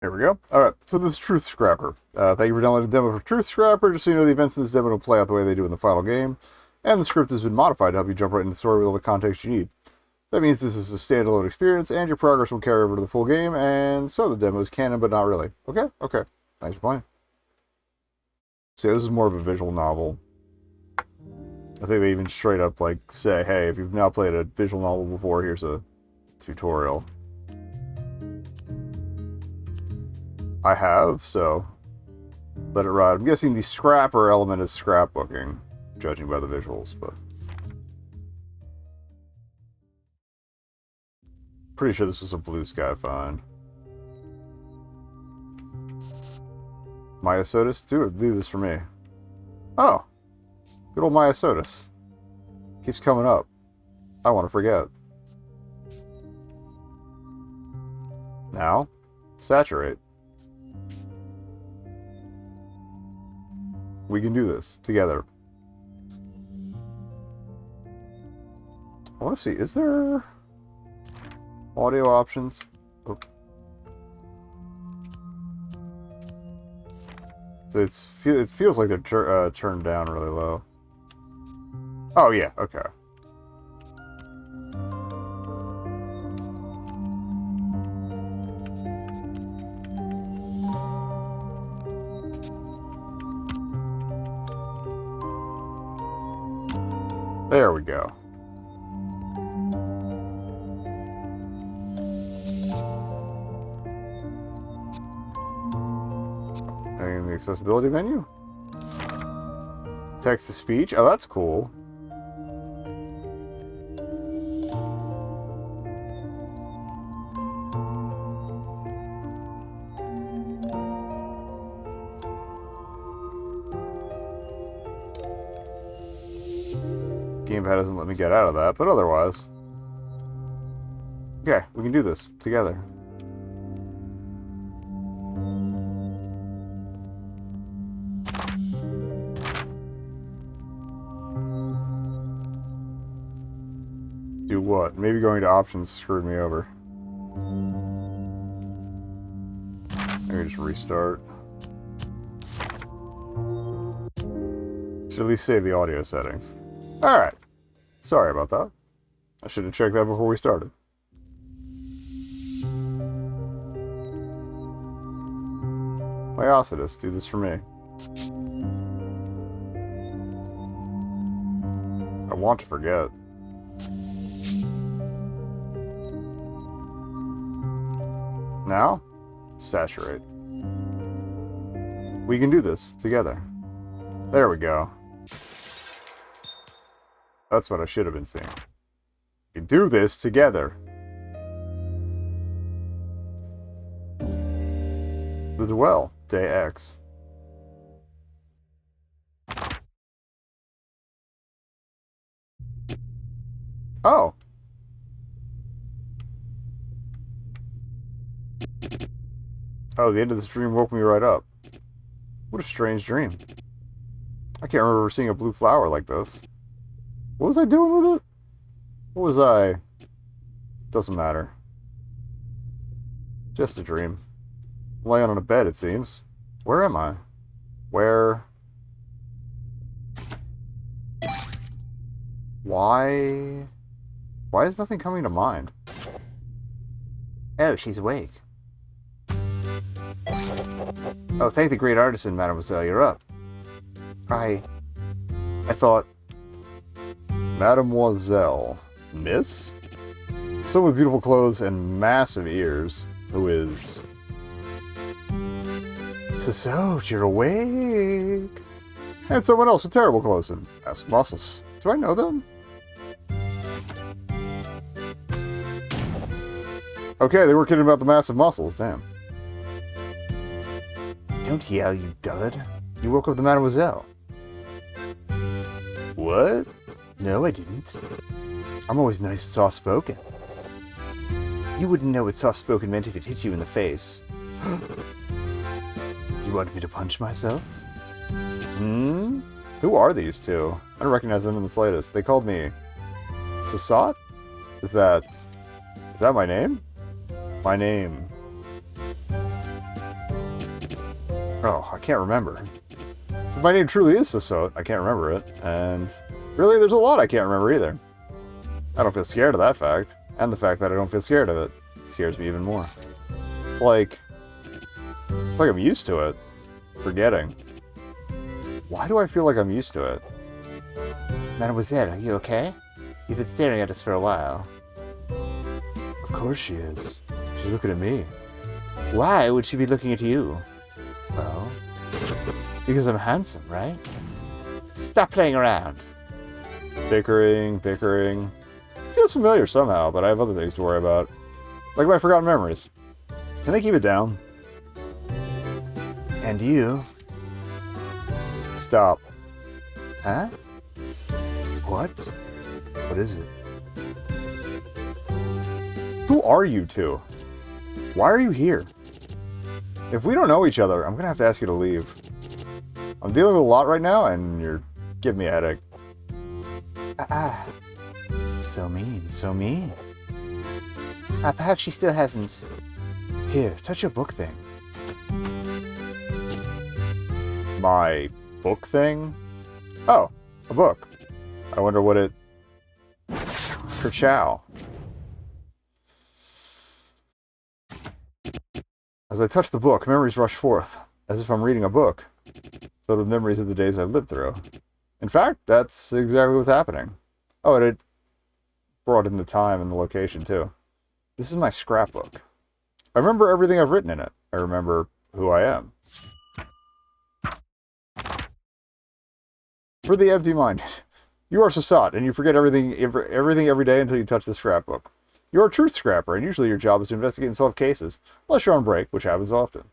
Here we go. Alright, so this is Truth Scrapper. Thank you for downloading the demo for Truth Scrapper. Just so you know, the events in this demo don't play out the way they do in the final game, and the script has been modified to help you jump right into the story with all the context you need. That means this is a standalone experience, and your progress will carry over to the full game, and so the demo is canon, but not really. Okay? Okay. Thanks for playing. So yeah, this is more of a visual novel. I think they even straight up, like, say, hey, if you've now played a visual novel before, here's a tutorial. I have, so let it ride. I'm guessing the scrapper element is scrapbooking, judging by the visuals, but pretty sure this is a blue sky find. Myosotis? Do this for me. Oh, good old Myosotis. Keeps coming up. I want to forget. Now, saturate. We can do this together. I want to see, is there audio options? Oh. So it feels like they're turned down really low. Oh yeah, okay. There we go. Anything in the accessibility menu? Text to speech? Oh, that's cool. Gamepad doesn't let me get out of that, but otherwise. Okay, we can do this together. Do what? Maybe going to options screwed me over. Maybe just restart. Should at least save the audio settings. Alright. Sorry about that. I should have checked that before we started. Myosotis, do this for me. I want to forget. Now, saturate. We can do this together. There we go. That's what I should have been saying. We can do this together. The Dwell, Day X. Oh. Oh, the end of this dream woke me right up. What a strange dream. I can't remember seeing a blue flower like this. What was I doing with it? What was I? Doesn't matter. Just a dream. Laying on a bed, it seems. Where am I? Where? Why? Why is nothing coming to mind? Oh, she's awake. Oh, thank the great artisan, mademoiselle, you're up. I thought... Mademoiselle. Miss? Someone with beautiful clothes and massive ears, who is... So, you're awake. And someone else with terrible clothes and massive muscles. Do I know them? Okay, they were kidding about the massive muscles, damn. Don't yell, you dullard. You woke up the mademoiselle. What? No, I didn't. I'm always nice and soft-spoken. You wouldn't know what soft-spoken meant if it hit you in the face. You wanted me to punch myself? Hmm? Who are these two? I don't recognize them in the slightest. They called me... Sasat? Is that my name? My name Oh, I can't remember. If my name truly is Sasot, I can't remember it. And really, there's a lot I can't remember either. I don't feel scared of that fact. And the fact that I don't feel scared of it scares me even more. It's like I'm used to it. Forgetting. Why do I feel like I'm used to it? Mademoiselle, are you okay? You've been staring at us for a while. Of course she is. She's looking at me. Why would she be looking at you? Well, because I'm handsome, right? Stop playing around. Bickering. Feels familiar somehow, but I have other things to worry about. Like my forgotten memories. Can they keep it down? And you? Stop. Huh? What? What is it? Who are you two? Why are you here? If we don't know each other, I'm gonna have to ask you to leave. I'm dealing with a lot right now, and you're giving me a headache. So mean, so mean. Perhaps she still hasn't... Here, touch your book thing. My book thing? Oh, a book. I wonder what it... Kerchow. As I touch the book, memories rush forth, as if I'm reading a book, filled with memories of the days I've lived through. In fact, that's exactly what's happening. Oh, and it brought in the time and the location, too. This is my scrapbook. I remember everything I've written in it. I remember who I am. For the empty-minded, you are Sasot, and you forget everything every day until you touch the scrapbook. You're a truth scrapper, and usually your job is to investigate and solve cases, unless you're on break, which happens often.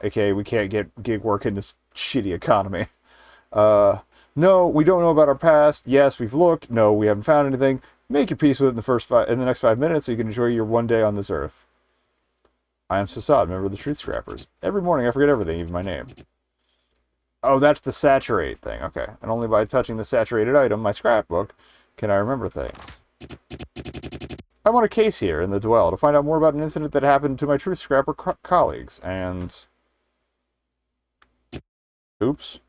AKA, we can't get gig work in this shitty economy. No, we don't know about our past. Yes, we've looked. No, we haven't found anything. Make your peace with it in the next 5 minutes so you can enjoy your one day on this earth. I am Sasot, member of the Truth Scrappers. Every morning I forget everything, even my name. Oh, that's the saturate thing. Okay. And only by touching the saturated item, my scrapbook, can I remember things. I'm on a case here in the Dwell to find out more about an incident that happened to my Truth Scrapper colleagues, and... Oops.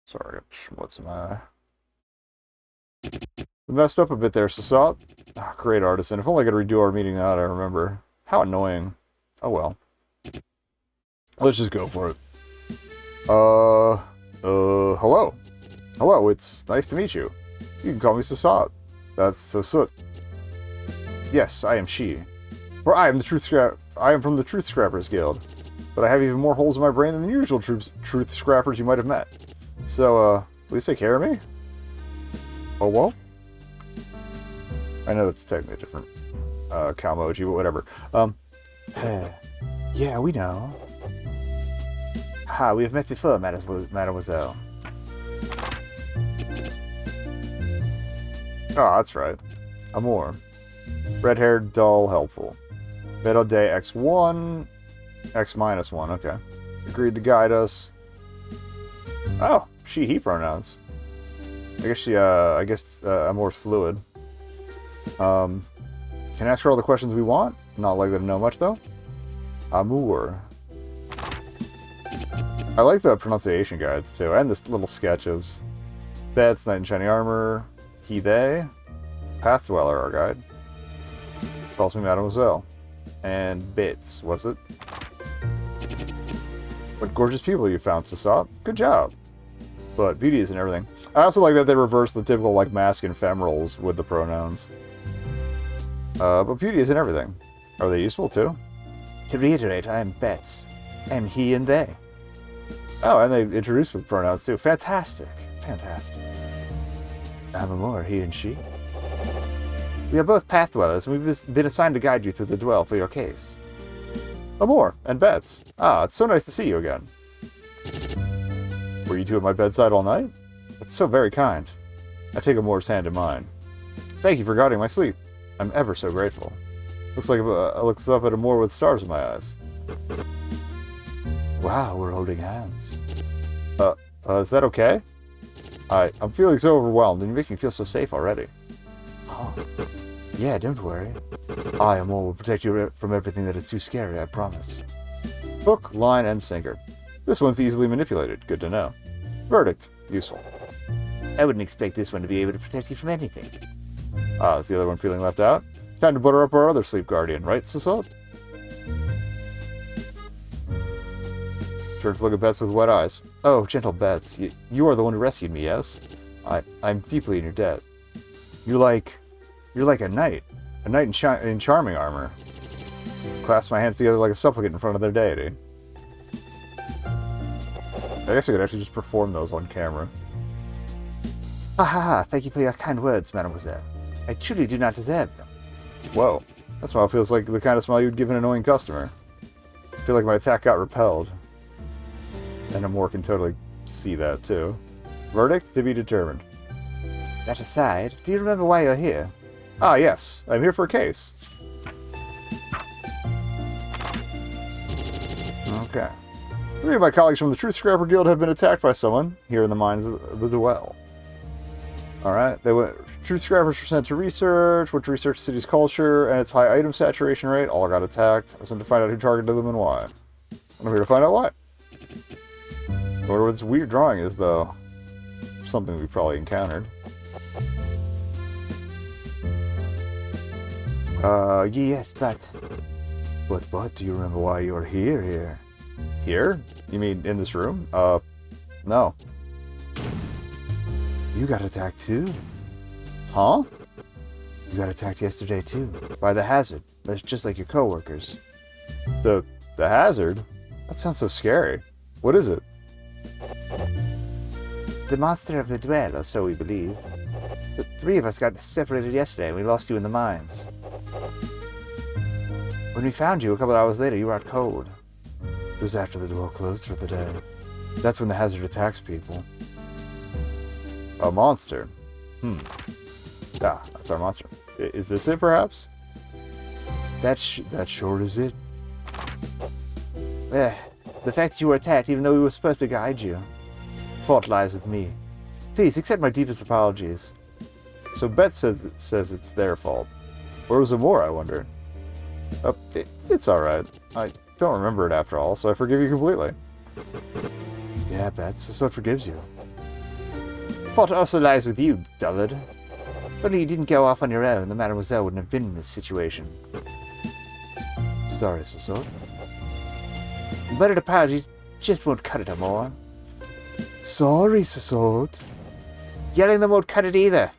Sorry, I got schmutz in my eye. We messed up a bit there, Sasot. Oh, great artisan. If only I could redo our meeting now that I remember. How annoying. Oh well. Let's just go for it. Hello. Hello, it's nice to meet you. You can call me Sasot. That's Sasut. Yes, I am she. For I am from the Truth Scrappers Guild. But I have even more holes in my brain than the usual Truth Scrappers you might have met. So, please take care of me? Oh, well? I know that's technically a different cow emoji, but whatever. Yeah, we know. Ha, we have met before, mademoiselle. Oh, that's right. Amor. Red-haired, dull, helpful. Middle day X1, X-1, okay. Agreed to guide us. Oh, she, he pronouns. I guess Amor's fluid. Can I ask her all the questions we want? Not likely to know much, though. Amor. I like the pronunciation guides, too, and the little sketches. Bets, knight in shiny armor, he, they. Path Dweller, our guide. Calls me Mademoiselle. And Bits, was it? What gorgeous people you found, Sasot. Good job. But beauty isn't everything. I also like that they reverse the typical, like, masculine ephemerals with the pronouns. But beauty isn't everything. Are they useful, too? To reiterate, I am Bets. I am he and they. Oh, and they introduced with pronouns, too. Fantastic. Fantastic. I'm Amor, he and she. We are both path dwellers, and we've been assigned to guide you through the dwell for your case. Amor and Bets. Ah, it's so nice to see you again. Were you two at my bedside all night? That's so very kind. I take Amor's hand in mine. Thank you for guarding my sleep. I'm ever so grateful. Looks like I looks up at Amor with stars in my eyes. Wow, we're holding hands. Is that okay? I'm feeling so overwhelmed, and you make me feel so safe already. Oh. Yeah, don't worry. Amor will protect you from everything that is too scary, I promise. Hook, line, and sinker. This one's easily manipulated. Good to know. Verdict. Useful. I wouldn't expect this one to be able to protect you from anything. Ah, is the other one feeling left out? Time to butter up our other sleep guardian, right, Sasot? Turns to look at Bets with wet eyes. Oh, gentle Bets, you are the one who rescued me, yes? I'm deeply in your debt. You're like a knight in charming armor. Clasp my hands together like a supplicant in front of their deity. I guess I could actually just perform those on camera. Ha ha ha, thank you for your kind words, mademoiselle. I truly do not deserve them. Whoa, that smile feels like the kind of smile you'd give an annoying customer. I feel like my attack got repelled. And Amor can totally see that, too. Verdict to be determined. That aside, do you remember why you're here? Ah, yes. I'm here for a case. Okay. 3 of my colleagues from the Truth Scrapper Guild have been attacked by someone here in the mines of the Duel. Alright, Truth Scrappers were sent to research, which researched the city's culture and its high item saturation rate. All got attacked. I was sent to find out who targeted them and why. I'm here to find out why. I wonder what this weird drawing is, though. Something we probably encountered. Yes, but... But, do you remember why you're here? Here? You mean in this room? No. You got attacked too. Huh? You got attacked yesterday too. By the Hazard. That's just like your co-workers. The Hazard? That sounds so scary. What is it? The monster of the Duel, or so we believe. The 3 of us got separated yesterday and we lost you in the mines. When we found you a couple hours later, you were out cold. It was after the Duel closed for the day. That's when the Hazard attacks people. A monster. Ah, that's our monster. Is this it, perhaps? That sure is it. The fact that you were attacked, even though we were supposed to guide you. The fault lies with me. Please, accept my deepest apologies. So Beth says it's their fault. Where was Amor, I wonder? It's alright. I don't remember it after all, so I forgive you completely. Yeah, Beth, so it forgives you. The fault also lies with you, dullard. If only you didn't go off on your own, the mademoiselle wouldn't have been in this situation. Sorry, Sasot. But apologies just won't cut it, Amor. Sorry, Sasot. Yelling them won't cut it either.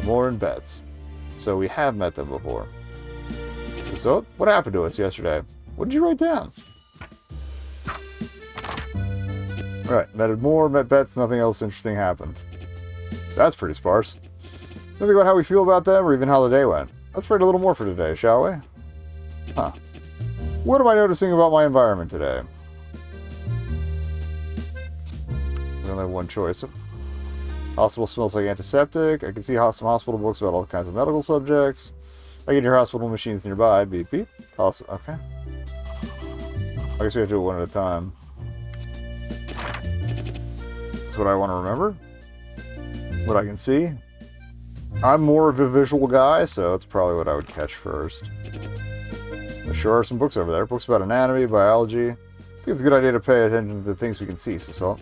Amor and Bets. So we have met them before. Sasot, what happened to us yesterday? What did you write down? Alright, met Amor, met Bets, nothing else interesting happened. That's pretty sparse. Nothing about how we feel about them or even how the day went. Let's write a little more for today, shall we? Huh. What am I noticing about my environment today? We only have one choice. Hospital smells like antiseptic. I can see some hospital books about all kinds of medical subjects. I can hear hospital machines nearby. Beep, beep. Okay. I guess we have to do it one at a time. That's what I want to remember. What I can see. I'm more of a visual guy, so that's probably what I would catch first. There sure are some books over there. Books about anatomy, biology. I think it's a good idea to pay attention to the things we can see, so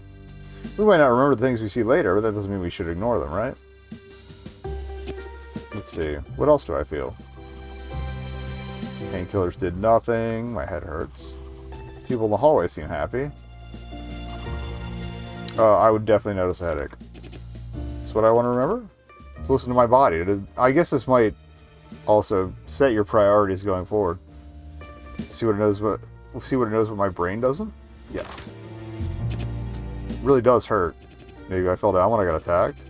we might not remember the things we see later, but that doesn't mean we should ignore them, right? Let's see. What else do I feel? Painkillers did nothing. My head hurts. People in the hallway seem happy. I would definitely notice a headache. That's what I want to remember. Let's listen to my body. I guess this might also set your priorities going forward. See what it knows. See what it knows. What my brain doesn't. Yes. It really does hurt. Maybe I fell down when I got attacked.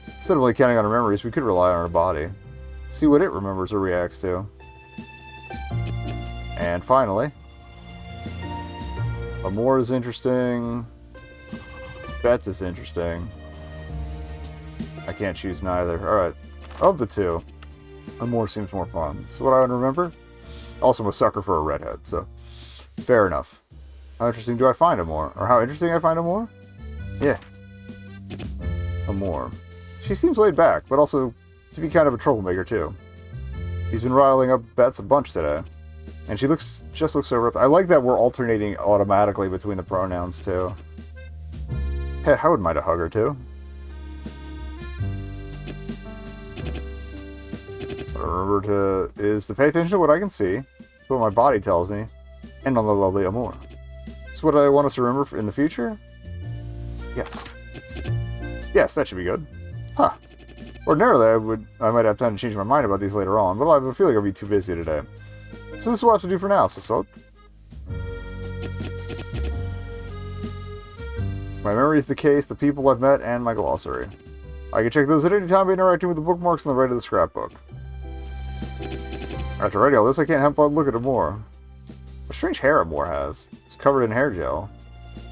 Instead of really counting on our memories, we could rely on our body. See what it remembers or reacts to. And finally, Amor is interesting. Bets is interesting. I can't choose neither. Alright. Of the two, Amor seems more fun. So what I would remember? Also, I'm a sucker for a redhead, so fair enough. How interesting do I find Amor? Or how interesting I find Amor? Yeah. Amor. She seems laid back, but also to be kind of a troublemaker, too. He's been riling up Bets a bunch today. And she just looks so ripped. I like that we're alternating automatically between the pronouns, too. Hey, I wouldn't mind a hug or two. Remember to pay attention to what I can see. It's what my body tells me. And on the lovely amour. It's what I want us to remember in the future? Yes. Yes, that should be good. Huh. Ordinarily, I might have time to change my mind about these later on, but I have a feeling I'll be too busy today. So this is what I have to do for now, Sasot. My memory is the case, the people I've met, and my glossary. I can check those at any time by interacting with the bookmarks on the right of the scrapbook. After writing all this, I can't help but look at Amor. What strange hair Amor has. It's covered in hair gel.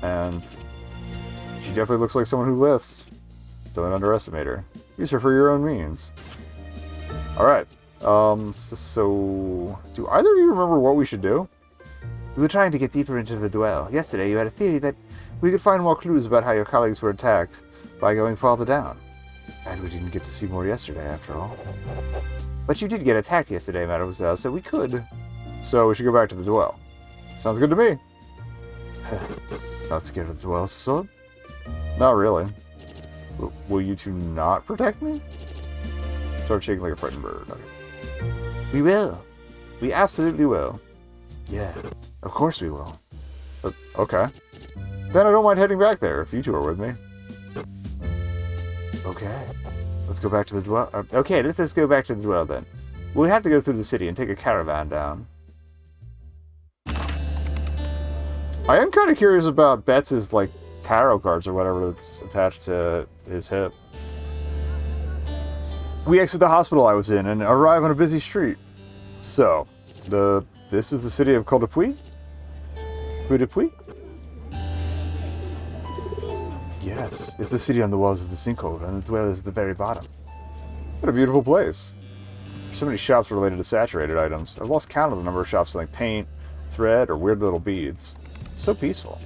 And she definitely looks like someone who lifts. Don't underestimate her. Use her for your own means. Alright. So... do either of you remember what we should do? We were trying to get deeper into the dwell. Yesterday you had a theory that we could find more clues about how your colleagues were attacked by going farther down. And we didn't get to see more yesterday, after all. But you did get attacked yesterday, mademoiselle, so we could. So we should go back to the dwell. Sounds good to me. Not scared of the dwell, Sasot? Not really. Will you two not protect me? Start shaking like a frightened bird. Okay. We will. We absolutely will. Yeah, of course we will. Okay. Then I don't mind heading back there if you two are with me. Okay. Let's go back to the dwell. Okay, let's just go back to the dwell then. We'll have to go through the city and take a caravan down. I am kind of curious about Betts' like tarot cards or whatever that's attached to his hip. We exit the hospital I was in and arrive on a busy street. So, this is the city of Col de Puy? Puy de Puy? Yes, it's the city on the walls of the sinkhole, and the dwell is at the very bottom. What a beautiful place. There's so many shops related to saturated items. I've lost count of the number of shops selling paint, thread, or weird little beads. It's so peaceful.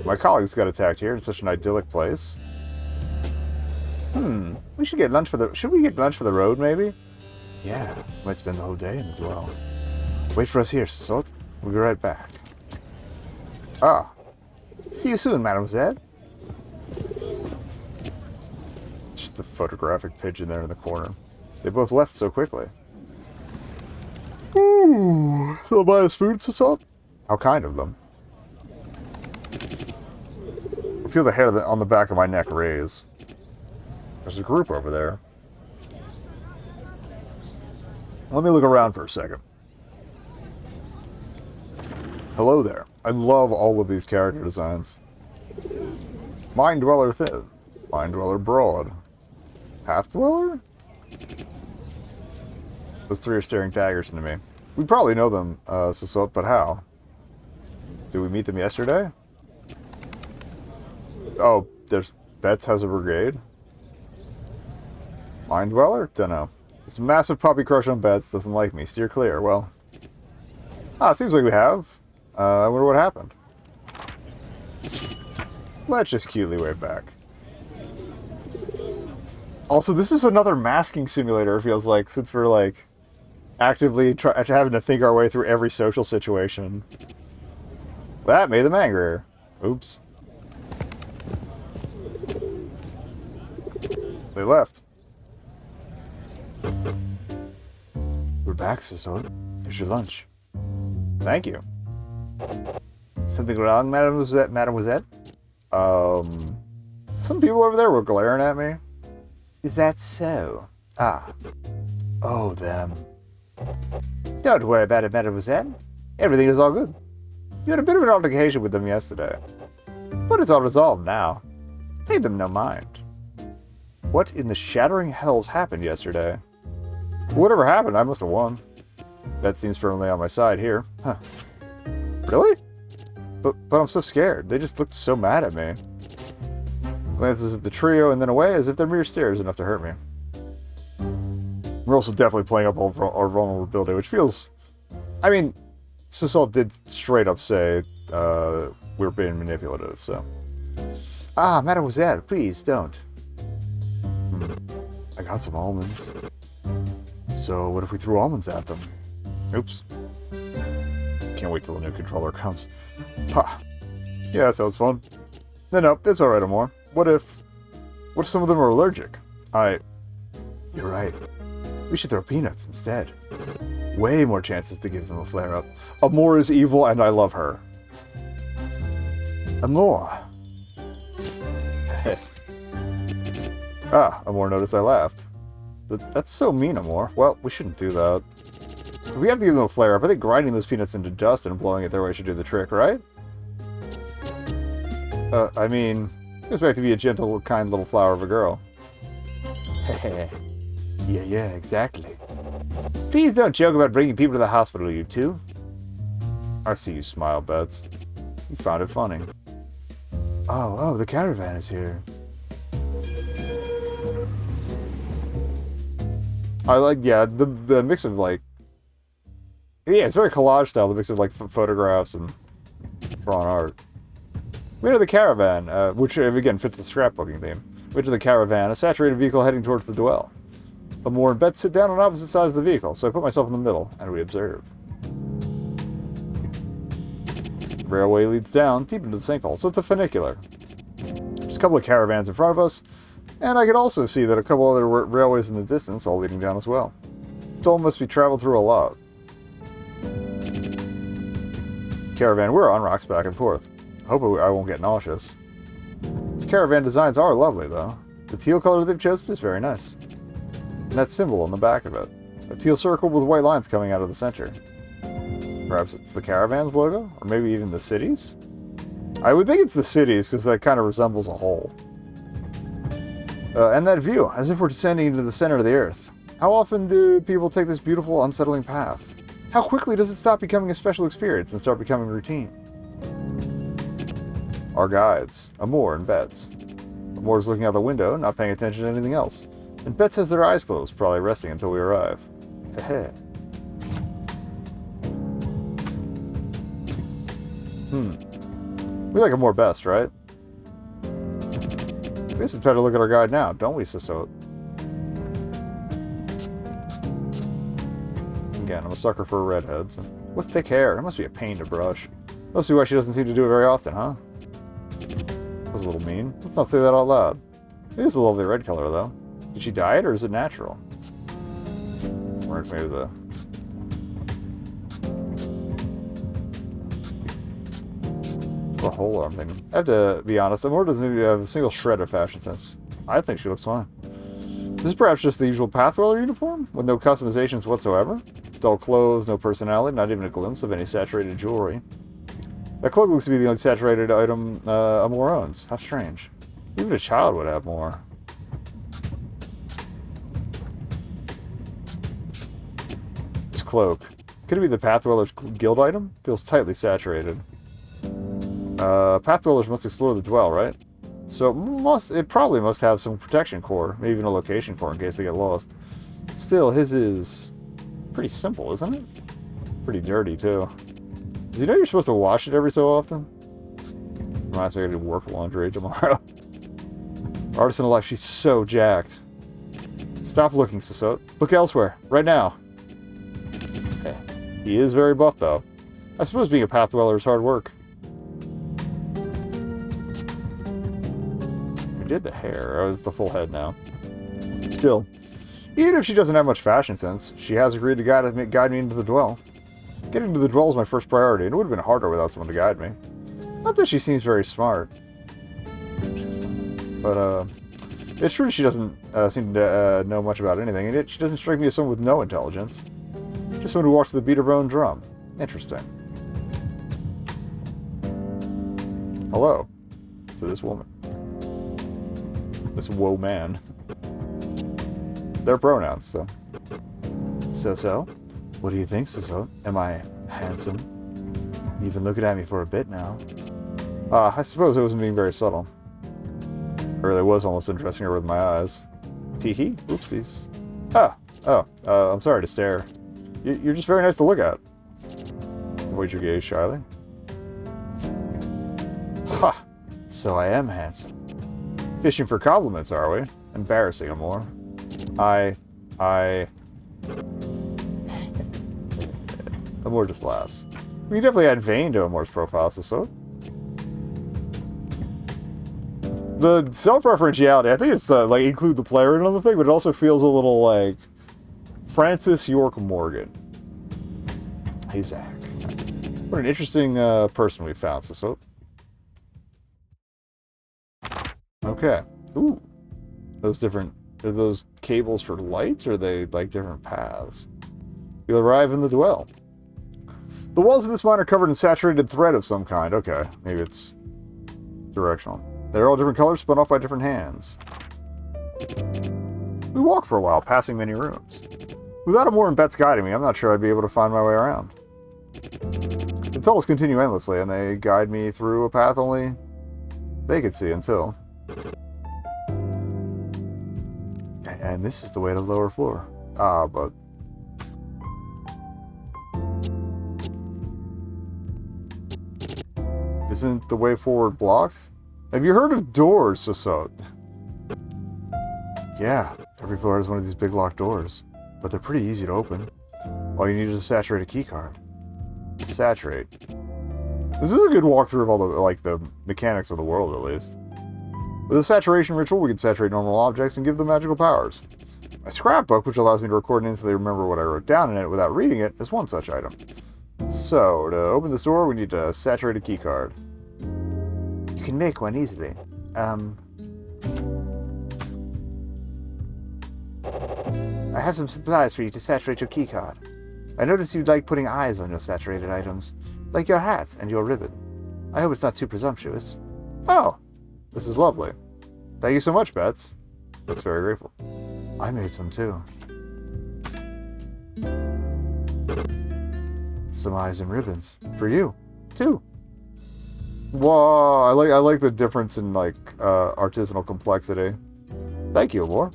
My colleagues got attacked here in such an idyllic place. We should get lunch for the... Should we get lunch for the road, maybe? Yeah, might spend the whole day in the dwell. Wait for us here, Sasot. We'll be right back. Ah. See you soon, mademoiselle. Just the photographic pigeon there in the corner. They both left so quickly. Ooh. They'll buy us food, Sasot? How kind of them. I feel the hair on the back of my neck raise. There's a group over there. Let me look around for a second. Hello there. I love all of these character designs. Mind Dweller thin. Mind Dweller broad. Half Dweller? Those three are staring daggers into me. We probably know them, Sasot, but how? Did we meet them yesterday? Oh, Betts has a brigade? Mind Dweller? Dunno. This massive puppy crush on Betts doesn't like me. Steer clear. Well... it seems like we have. I wonder what happened. Let's just cutely wave back. Also, this is another masking simulator, it feels like, since we're, like, actively having to think our way through every social situation. That made them angrier. Oops. They left. We're back, Sasot. Here's your lunch. Thank you. Something wrong, mademoiselle? Some people over there were glaring at me. Is that so? Ah. Oh, them. Don't worry about it, mademoiselle. Everything is all good. You had a bit of an altercation with them yesterday. But it's all resolved now. Pay them no mind. What in the shattering hells happened yesterday? Whatever happened, I must have won. That seems firmly on my side here. Huh. Really? But I'm so scared. They just looked so mad at me. Glances at the trio and then away as if their mere stare is enough to hurt me. We're also definitely playing up our vulnerability, which feels... I mean, Sasot did straight up say we're being manipulative, so... Ah, mademoiselle, please don't. I got some almonds. So what if we threw almonds at them? Oops. can't wait till the new controller comes. Ha! Yeah, that sounds fun. No, it's alright, Amor. What if some of them are allergic? You're right. We should throw peanuts instead. Way more chances to give them a flare-up. Amor is evil, and I love her. Amor. Amor noticed I laughed. That's so mean, Amor. Well, we shouldn't do that. If we have to give them a flare-up, I think grinding those peanuts into dust and blowing it their way should do the trick, right? I mean, expect to be a gentle, kind little flower of a girl. Yeah, exactly. Please don't joke about bringing people to the hospital, you two. I see you smile, Bets. You found it funny. Oh, the caravan is here. I like, yeah, the mix of, like... Yeah, it's very collage style, the mix of, like, photographs and drawn art. We enter the caravan, which, again, fits the scrapbooking theme. We enter the caravan, a saturated vehicle heading towards the dwell. Amor and Bets sit down on opposite sides of the vehicle, so I put myself in the middle, and we observe. The railway leads down, deep into the sinkhole, so it's a funicular. There's a couple of caravans in front of us, and I can also see that a couple other railways in the distance, all leading down as well. Toll must be traveled through a lot. Caravan, we're on rocks back and forth. I hope I won't get nauseous. These caravan designs are lovely, though. The teal color they've chosen is very nice. And that symbol on the back of it. A teal circle with white lines coming out of the center. Perhaps it's the caravan's logo? Or maybe even the city's? I would think it's the city's, because that kind of resembles a hole. And that view, as if we're descending into the center of the earth. How often do people take this beautiful, unsettling path? How quickly does it stop becoming a special experience and start becoming routine? Our guides, Amor and Bets. Amor's looking out the window, not paying attention to anything else. And Bets has their eyes closed, probably resting until we arrive. Heh. We like Amor best, right? We guess we time to look at our guide now, don't we, Sisot? Again, I'm a sucker for redheads. With thick hair, it must be a pain to brush. Must be why she doesn't seem to do it very often, huh? That was a little mean. Let's not say that out loud. It is a lovely red color, though. Did she dye it, or is it natural? Or maybe the... It's the whole arm thing. I have to be honest, Amor doesn't even have a single shred of fashion sense. I think she looks fine. This is perhaps just the usual Pathweller uniform, with no customizations whatsoever. Dull clothes, no personality, not even a glimpse of any saturated jewelry. That cloak looks to be the only saturated item Amor owns. How strange. Even a child would have more. This cloak. Could it be the Pathweller's guild item? Feels tightly saturated. Pathwellers must explore the dwell, right? So it probably must have some protection core, maybe even a location core in case they get lost. Still, his is pretty simple, isn't it? Pretty dirty, too. Does he know you're supposed to wash it every so often? Reminds me I gotta do work laundry tomorrow. Artisan of Life, she's so jacked. Stop looking, Sisot. Look elsewhere, right now. Okay. He is very buff, though. I suppose being a Pathweller is hard work. We did the hair. Oh, it's the full head now. Still, even if she doesn't have much fashion sense, she has agreed to guide me into the dwell. Getting to the dwell is my first priority, and it would have been harder without someone to guide me. Not that she seems very smart. But, it's true she doesn't seem to know much about anything, and yet she doesn't strike me as someone with no intelligence. Just someone who walks to the beat of her own drum. Interesting. Hello. To this woman. This woe man. It's their pronouns, so. So? What do you think, Sisot? Am I handsome? You've been looking at me for a bit now. I suppose it wasn't being very subtle. I really was almost undressing her with my eyes. Teehee? Oopsies. I'm sorry to stare. You're just very nice to look at. Avoid your gaze shyly. Ha! So I am handsome. Fishing for compliments, are we? Embarrassing, Amor. Amor just laughs. We definitely add Vane to Amor's profile, so. The self-referentiality, I think it's like include the player in another thing, but it also feels a little like Francis York Morgan. Hey, Zach. What an interesting person we found, so. Okay. Ooh. Those different... Are those cables for lights, or are they like different paths? You'll arrive in the dwell. The walls of this mine are covered in saturated thread of some kind. Okay. Maybe it's directional. They're all different colors, spun off by different hands. We walk for a while, passing many rooms. Without Amor and Bets guiding me, I'm not sure I'd be able to find my way around. The tunnels continue endlessly, and they guide me through a path only they could see until... And this is the way to the lower floor. But... Isn't the way forward blocked? Have you heard of doors, Sasot? Yeah, every floor has one of these big locked doors. But they're pretty easy to open. All you need is a saturated keycard. Saturate. This is a good walkthrough of all the, like, the mechanics of the world, at least. With a saturation ritual, we can saturate normal objects and give them magical powers. My scrapbook, which allows me to record and instantly remember what I wrote down in it without reading it, is one such item. So, to open this door, we need a saturated keycard. You can make one easily. I have some supplies for you to saturate your keycard. I noticed you'd like putting eyes on your saturated items, like your hat and your ribbon. I hope it's not too presumptuous. Oh, this is lovely. Thank you so much, Bets. Looks very grateful. I made some too. Some eyes and ribbons. For you, too. Whoa, I like the difference in, like, artisanal complexity. Thank you, Amor.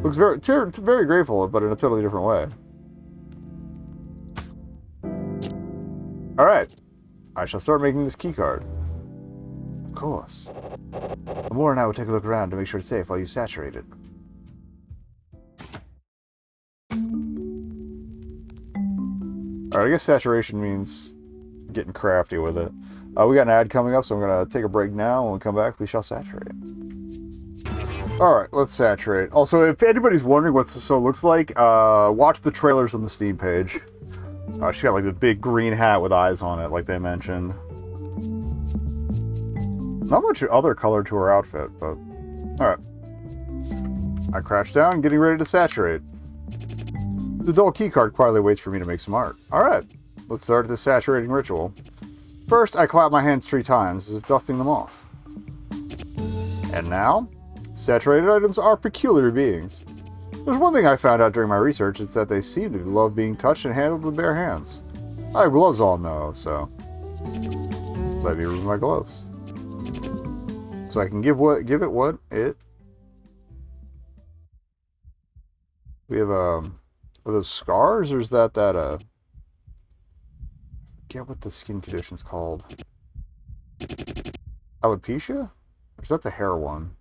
Looks very grateful, but in a totally different way. Alright. I shall start making this keycard. Of course. Amor and I will take a look around to make sure it's safe while you saturate it. Alright, I guess saturation means getting crafty with it. We got an ad coming up, so I'm going to take a break now. When we come back, we shall saturate. Alright, let's saturate. Also, if anybody's wondering what Saso looks like, watch the trailers on the Steam page. She's got like the big green hat with eyes on it, like they mentioned. Not much other color to her outfit, but... Alright. I crouch down, getting ready to saturate. The dull keycard quietly waits for me to make some art. Alright, let's start the saturating ritual. First, I clap my hands 3 times, as if dusting them off. And now, saturated items are peculiar beings. There's one thing I found out during my research, it's that they seem to love being touched and handled with bare hands. I have gloves on though, so let me remove my gloves. So I can give it what it... We have, are those scars, or is that, I forget what the skin condition's called. Alopecia? Or is that the hair one?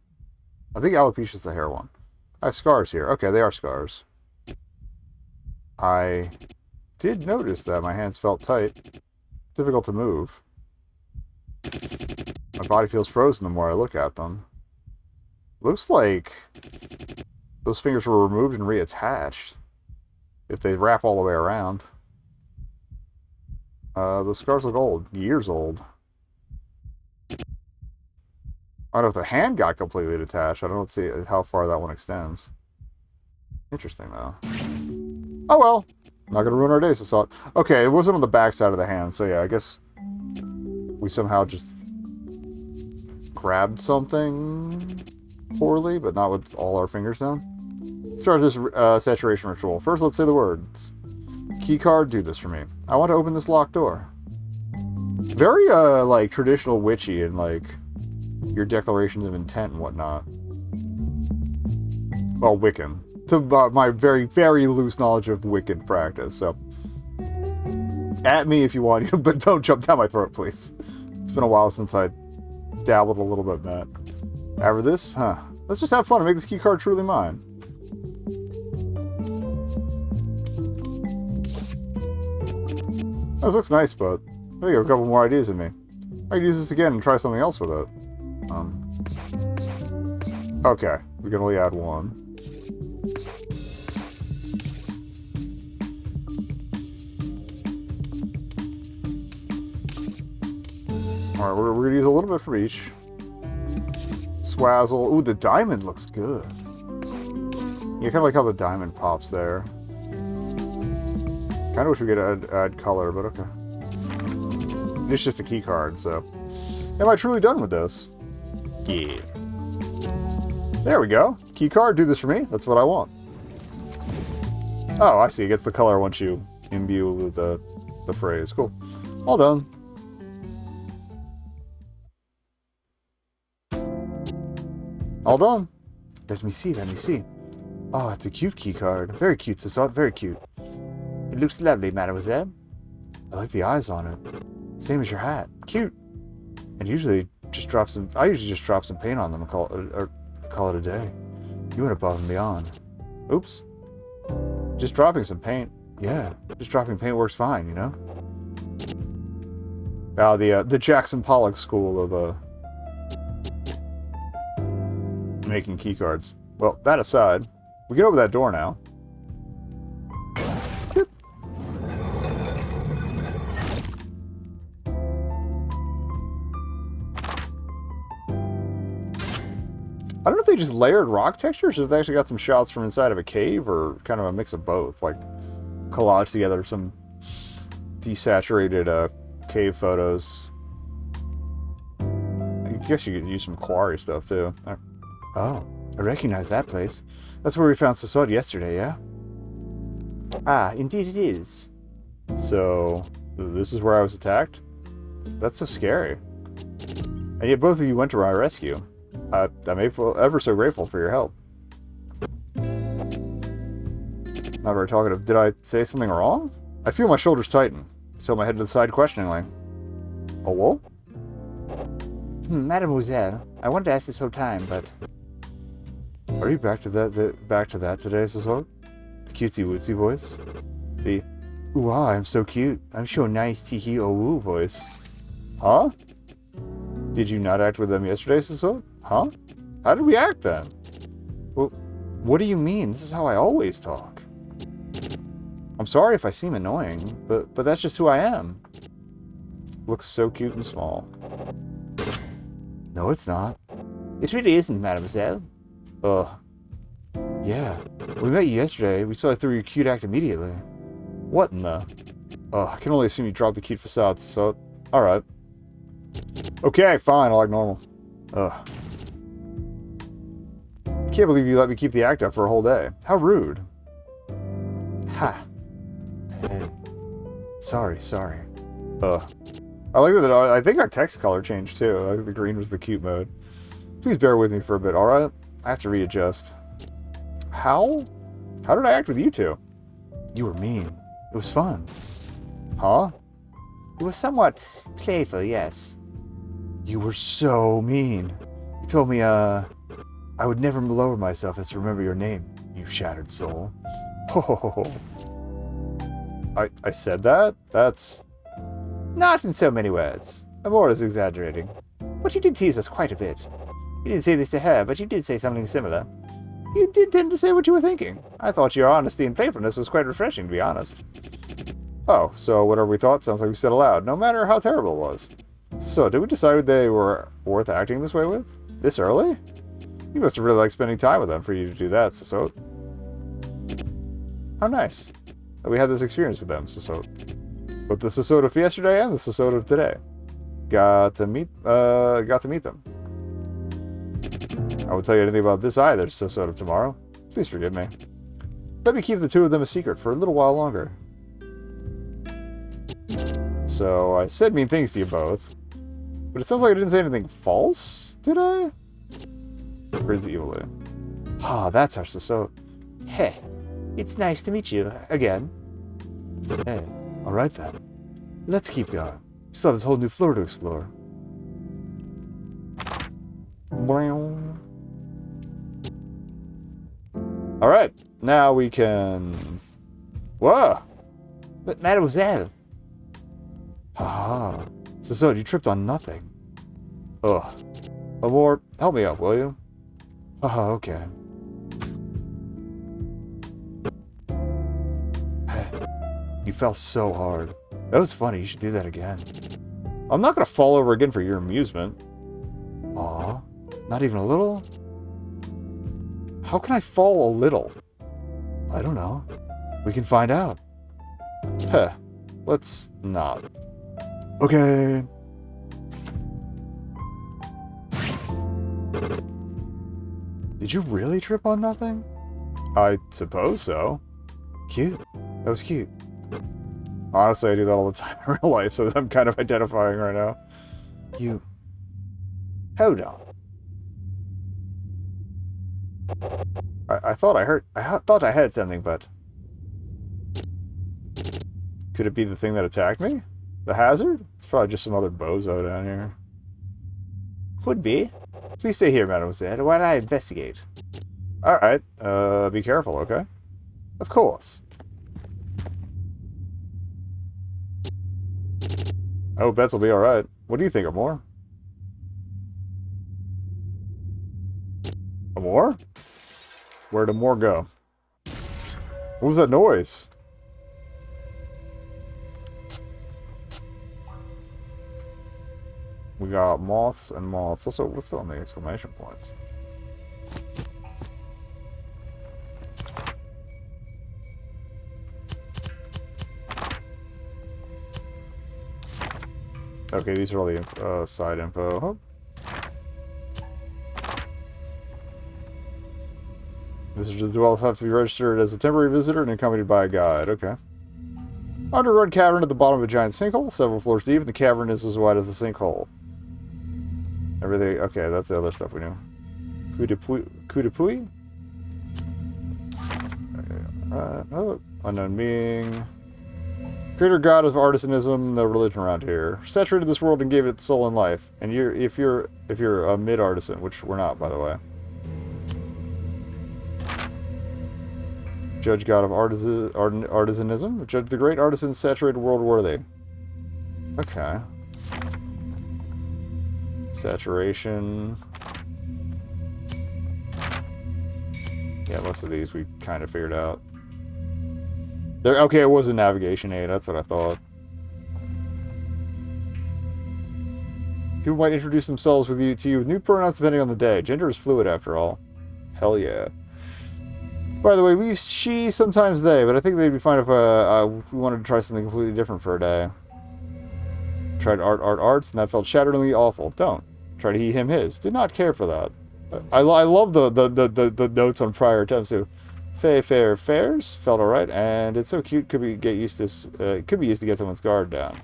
I think alopecia's the hair one. I have scars here. Okay, they are scars. I did notice that my hands felt tight. Difficult to move. My body feels frozen the more I look at them. Looks like those fingers were removed and reattached. If they wrap all the way around. Those scars look old. Years old. I don't know if the hand got completely detached. I don't see how far that one extends. Interesting, though. Oh well. Not gonna ruin our day, so okay, it wasn't on the back side of the hand, so yeah, I guess we somehow just grabbed something poorly, but not with all our fingers down. Let's start this saturation ritual. First, let's say the words. Keycard, do this for me. I want to open this locked door. Very, like, traditional witchy and, like, your declarations of intent and whatnot. Well, Wiccan. To my very, very loose knowledge of Wiccan practice, so... At me if you want to, but don't jump down my throat, please. It's been a while since I dabbled a little bit in that. After this, let's just have fun and make this keycard truly mine. This looks nice, but I think I have a couple more ideas in me. I could use this again and try something else with it. Okay, we can only add one. Alright, we're going to use a little bit from each. Swazzle. Ooh, the diamond looks good. Yeah, kind of like how the diamond pops there. Kind of wish we could add color, but okay. It's just a key card, so... Am I truly done with this? Yeah. There we go. Key card, do this for me. That's what I want. Oh, I see. It gets the color once you imbue with the phrase. Cool. All done. All done. Let me see, let me see. Oh, it's a cute key card. Very cute, Sasot, very cute. It looks lovely, mademoiselle. I like the eyes on it. Same as your hat. Cute. And usually just drop some... I usually just drop some paint on them and call it a day. You went above and beyond. Oops. Just dropping some paint. Yeah, just dropping paint works fine, you know? The Jackson Pollock school of making key cards. Well, that aside, we get over that door now. Yep. I don't know if they just layered rock textures or if they actually got some shots from inside of a cave or kind of a mix of both. Like, collage together some desaturated cave photos. I guess you could use some quarry stuff too. Oh, I recognize that place. That's where we found Sasot yesterday, yeah? Ah, indeed it is. So, this is where I was attacked? That's so scary. And yet both of you went to my rescue. I'm ever so grateful for your help. Not very talkative. Did I say something wrong? I feel my shoulders tighten, so my head to the side questioningly. Oh, what? Mademoiselle, I wanted to ask this whole time, but... Are you back to that today, Sasot? The cutesy-wootsy voice? The, ooh, ah, I'm so cute. I'm so nice, tee-hee, oh, woo voice. Huh? Did you not act with them yesterday, Sasot? Huh? How did we act then? Well, what do you mean? This is how I always talk. I'm sorry if I seem annoying, but that's just who I am. Looks so cute and small. No, it's not. It really isn't, mademoiselle. Ugh. Yeah, we met you yesterday. We saw through your cute act immediately. What in the... Ugh, I can only assume you dropped the cute facades, so... Alright. Okay, fine, I'll act normal. Ugh. I can't believe you let me keep the act up for a whole day. How rude. Ha. Hey. Sorry. Ugh. I like that. I think our text color changed too. I think the green was the cute mode. Please bear with me for a bit, alright? I have to readjust. How? How did I act with you two? You were mean. It was fun. Huh? It was somewhat playful, yes. You were so mean. You told me, I would never lower myself as to remember your name, you shattered soul. Ho ho ho ho. I said that? That's... Not in so many words. I'm more or less exaggerating. But you did tease us quite a bit. You didn't say this to her, but you did say something similar. You did tend to say what you were thinking. I thought your honesty and playfulness was quite refreshing, to be honest. Oh, so whatever we thought sounds like we said aloud, no matter how terrible it was. So, did we decide they were worth acting this way with? This early? You must have really liked spending time with them for you to do that, Sasot. How nice that we had this experience with them, Sasot. Both the Sasot of yesterday and the Sasot of today. Got to meet them. I won't tell you anything about this either, Sasot of tomorrow. Please forgive me. Let me keep the two of them a secret for a little while longer. So, I said mean things to you both. But it sounds like I didn't say anything false, did I? Grins evilly. Ah, that's our Sasot. Heh. It's nice to meet you again. Hey, alright then. Let's keep going. We still have this whole new floor to explore. Alright, now we can... Whoa! But mademoiselle... Haha. So you tripped on nothing. Ugh. Amor, help me up, will you? Haha, okay. You fell so hard. That was funny. You should do that again. I'm not gonna fall over again for your amusement. Aw. Not even a little? How can I fall a little? I don't know. We can find out. Heh. Let's not. Okay. Did you really trip on nothing? I suppose so. Cute. That was cute. Honestly, I do that all the time in real life, so I'm kind of identifying right now. You... Hold on. I thought I had something, but... Could it be the thing that attacked me? The hazard? It's probably just some other bozo down here. Could be. Please stay here, mademoiselle, while I investigate. Alright, be careful, okay? Of course. Oh, bets will be alright. What do you think, Amor? Amor? Where'd Amor go? What was that noise? We got moths and moths. Also, what's on the exclamation points? Okay, these are all the side info. Visitors to wells have to be registered as a temporary visitor and accompanied by a guide. Okay. Underground cavern at the bottom of a giant sinkhole, several floors deep, and the cavern is as wide as the sinkhole. Everything. Okay, that's the other stuff we knew. Coup de Puy? Oh, unknown being. Creator god of artisanism, the religion around here. Saturated this world and gave it soul and life. And if you're a mid-artisan, which we're not, by the way. Judge god of artisanism. Judge the great artisans saturated world worthy. Okay. Saturation. Yeah, most of these we kind of figured out. There, okay, it was a navigation aid. That's what I thought. People might introduce themselves to you with new pronouns depending on the day. Gender is fluid, after all. Hell yeah. By the way, we use she, sometimes they, but I think they'd be fine if we wanted to try something completely different for a day. Tried arts, and that felt shatteringly awful. Don't. Try to he, him, his. Did not care for that. I love the notes on prior attempts too. Fair fairs felt alright, and it's so cute. Could be used to get someone's guard down.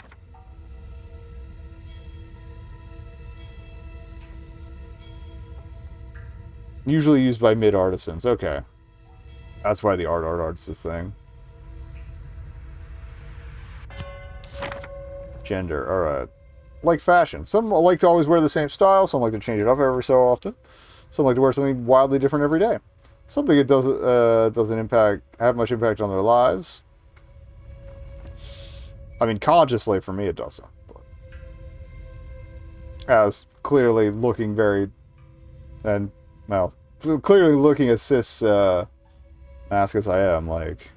Usually used by mid artisans. Okay, that's why the art's this thing. Gender. All right. Like fashion. Some like to always wear the same style. Some like to change it up every so often. Some like to wear something wildly different every day. Something that doesn't have much impact on their lives. I mean, consciously for me it doesn't. But as clearly looking very, and well, clearly looking as cis mask as I am, like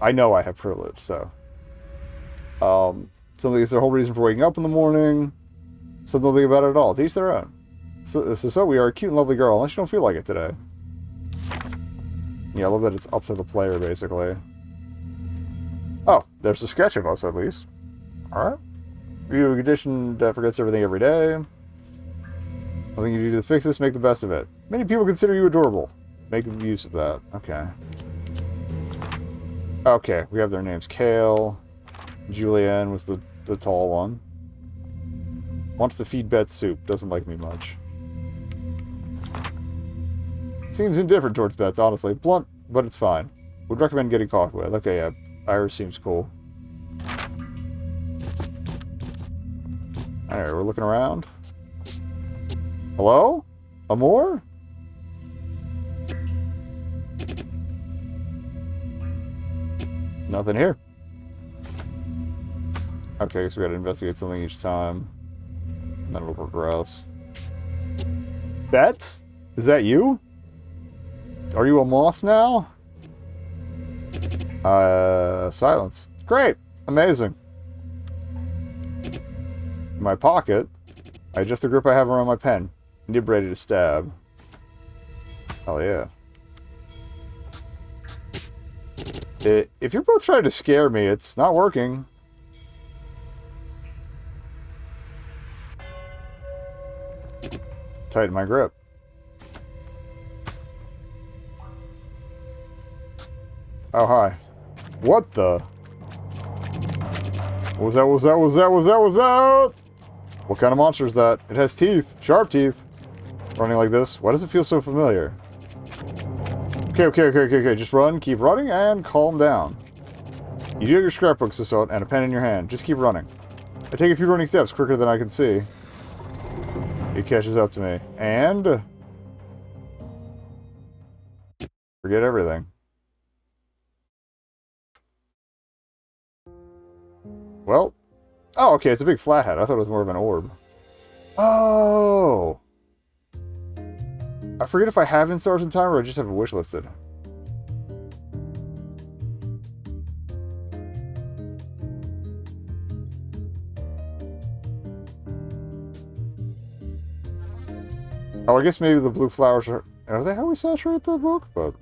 I know I have privilege, so something is their whole reason for waking up in the morning. Something to think about it at all. To each their own. So we are a cute and lovely girl, unless you don't feel like it today. Yeah, I love that it's up to the player, basically. Oh, there's a sketch of us, at least. Alright. View a condition that forgets everything every day. Nothing you do to fix this, make the best of it. Many people consider you adorable. Make use of that. Okay. Okay, we have their names. Kale. Julianne was the tall one. Wants to feed Bet soup. Doesn't like me much. Seems indifferent towards bets, honestly. Blunt, but it's fine. Would recommend getting coffee with. Okay, yeah. Iris seems cool. Alright, we're looking around. Hello? Amor? Nothing here. Okay, so we gotta investigate something each time. And then it'll progress. Bets? Is that you? Are you a moth now? Silence. Great! Amazing. In my pocket, I adjust the grip I have around my pen. Nib ready to stab. Hell yeah. If you're both trying to scare me, it's not working. Tighten my grip. Oh, hi. What the? What was that? What was that? What was that? What was that? What was that? What kind of monster is that? It has teeth. Sharp teeth. Running like this. Why does it feel so familiar? Okay. Just run, keep running, and calm down. You do have your scrapbooks to sort and a pen in your hand. Just keep running. I take a few running steps quicker than I can see. It catches up to me. And... forget everything. Well... oh, okay, it's a big flathead. I thought it was more of an orb. Oh! I forget if I have Instars in time or I just have it wishlisted. Oh, I guess maybe the blue flowers are... are they how we saturate the book? But...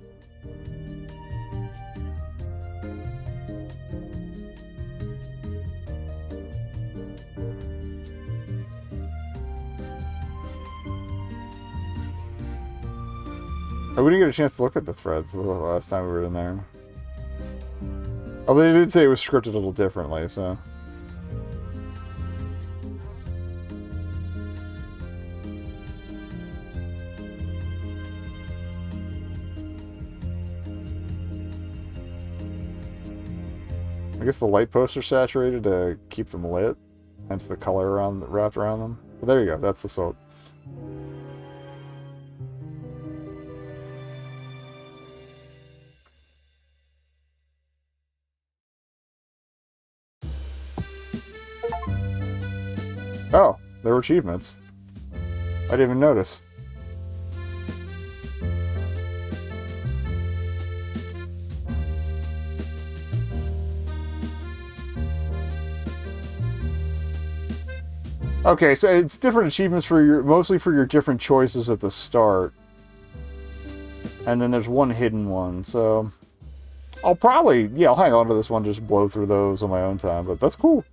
we didn't get a chance to look at the threads the last time we were in there. Although they did say it was scripted a little differently, so... I guess the light posts are saturated to keep them lit, hence the color wrapped around them. But there you go, that's the salt. Oh, there were achievements. I didn't even notice. Okay, so it's different achievements for mostly for your different choices at the start. And then there's one hidden one, so... I'll probably, yeah, I'll hang on to this one, just blow through those on my own time, but that's cool.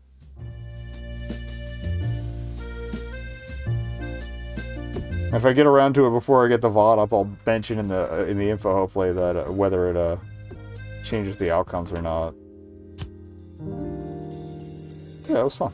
If I get around to it before I get the VOD up, I'll mention in the info, hopefully, that whether it changes the outcomes or not. Yeah, it was fun.